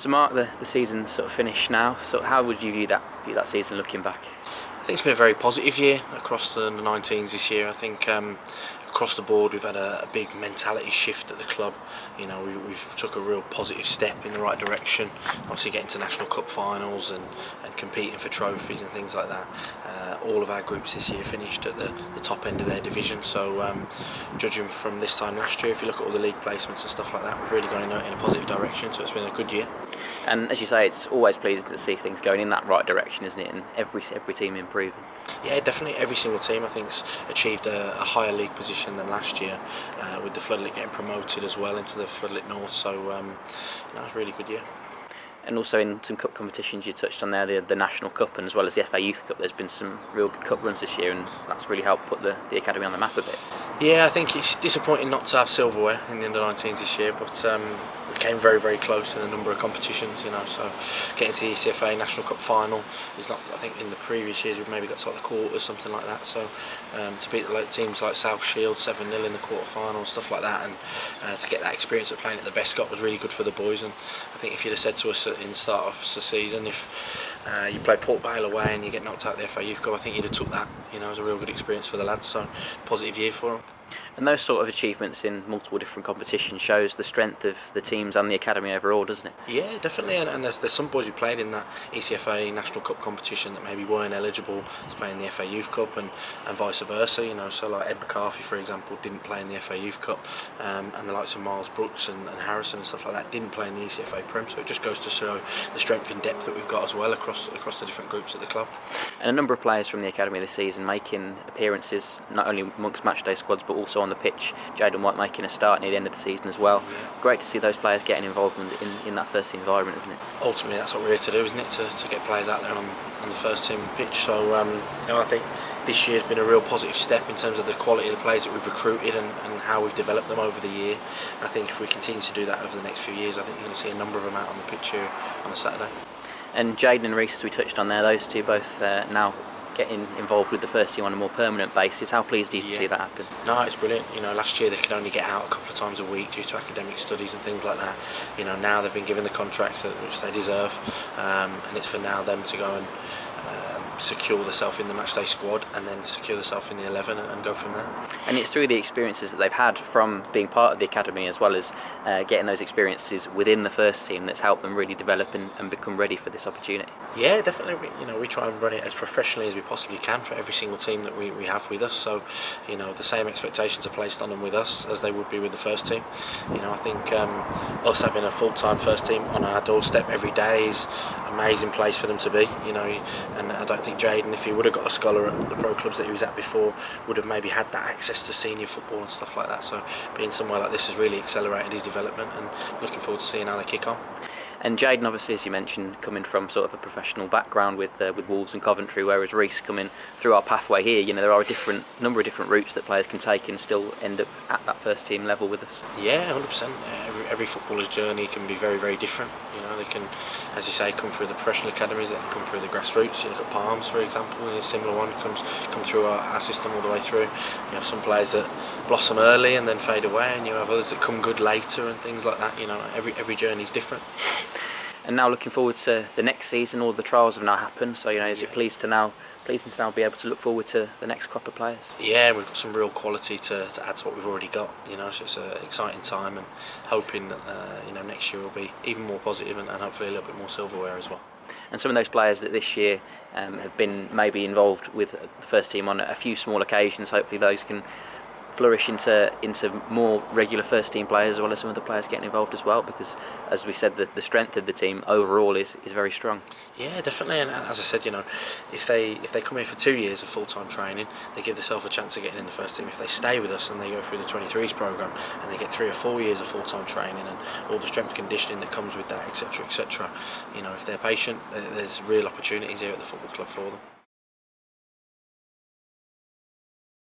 So Mark, the season's sort of finished now. So how would you view that season looking back? I think it's been a very positive year across the 19s this year. I think across the board we've had a big mentality shift at the club. You know, we've took a real positive step in the right direction. Obviously getting to National Cup finals and competing for trophies and things like that. All of our groups this year finished at the top end of their division. So judging from this time last year, if you look at all the league placements and stuff like that, we've really gone in a positive direction. So it's been a good year. And as you say, it's always pleasing to see things going in that right direction, isn't it? And every team improving. Yeah, definitely. Every single team, I think, has achieved a higher league position than last year, with the Floodlit getting promoted as well into the Floodlit North. So that was a really good year. And also in some cup competitions you touched on there, the National Cup and as well as the FA Youth Cup, there's been some real good cup runs this year, and that's really helped put the academy on the map a bit. Yeah, I think it's disappointing not to have silverware in the under-19s this year, but we came very, very close in a number of competitions, you know, so getting to the ECFA National Cup final is not, I think in the previous years we've maybe got to like the quarters, something like that, so to beat the teams like South Shield 7-0 in the quarter-final, stuff like that, and to get that experience of playing at the best Scot was really good for the boys. And I think if you'd have said to us in the start of the season, if you play Port Vale away and you get knocked out of the FA Youth Cup, I think you'd have took that, you know, as a real good experience for the lads, so positive year for them. And those sort of achievements in multiple different competitions shows the strength of the teams and the academy overall, doesn't it? Yeah, definitely. And there's some boys who played in that ECFA National Cup competition that maybe weren't eligible to play in the FA Youth Cup, and vice versa. You know, so like Ed McCarthy, for example, didn't play in the FA Youth Cup, and the likes of Miles Brooks and Harrison and stuff like that didn't play in the ECFA Prem. So it just goes to show the strength in depth that we've got as well across the different groups at the club. And a number of players from the academy this season making appearances, not only amongst matchday squads but also on the pitch. Jaden White making a start near the end of the season as well. Yeah. Great to see those players getting involvement in that first team environment, isn't it? Ultimately, that's what we're here to do, isn't it? To get players out there on the first team pitch. So you know, I think this year's been a real positive step in terms of the quality of the players that we've recruited and how we've developed them over the year. I think if we continue to do that over the next few years, I think you're going to see a number of them out on the pitch here on a Saturday. And Jaden and Reece, as we touched on there, those two both now getting involved with the first team on a more permanent basis. How pleased are you to see that happen? No, it's brilliant. You know, last year they could only get out a couple of times a week due to academic studies and things like that. You know, now they've been given the contracts which they deserve, and it's for now them to go and secure themselves in the matchday squad and then secure themselves in the 11 and go from there. And it's through the experiences that they've had from being part of the academy as well as getting those experiences within the first team that's helped them really develop and become ready for this opportunity. Yeah, definitely. You know, we try and run it as professionally as we possibly can for every single team that we have with us. So, you know, the same expectations are placed on them with us as they would be with the first team. You know, I think us having a full-time first team on our doorstep every day is an amazing place for them to be. You know, and I don't think Jaden, if he would have got a scholar at the pro clubs that he was at before, would have maybe had that access to senior football and stuff like that. So being somewhere like this has really accelerated his development, and looking forward to seeing how they kick on. And Jaden, obviously, as you mentioned, coming from sort of a professional background with Wolves and Coventry, whereas Reece coming through our pathway here, you know, there are a number of different routes that players can take and still end up at that first team level with us. Yeah, 100%. Every footballer's journey can be very, very different. You know, they can, as you say, come through the professional academies, they can come through the grassroots. You look at Palms, for example, a similar one, come through our system all the way through. You have some players that blossom early and then fade away, and you have others that come good later and things like that. You know, every journey's different. And now looking forward to the next season. All the trials have now happened, so you know, is it pleasing to now be able to look forward to the next crop of players? Yeah, we've got some real quality to add to what we've already got. You know, so it's an exciting time, and hoping that you know, next year will be even more positive and hopefully a little bit more silverware as well. And some of those players that this year have been maybe involved with the first team on a few small occasions, hopefully those can flourish into more regular first team players, as well as some of the players getting involved as well, because as we said, the strength of the team overall is very strong. Yeah, definitely. And as I said, you know, if they come in for 2 years of full-time training, they give themselves a chance of getting in the first team. If they stay with us and they go through the 23s programme and they get 3 or 4 years of full-time training and all the strength conditioning that comes with that, etc., etc., you know, if they're patient, there's real opportunities here at the football club for them.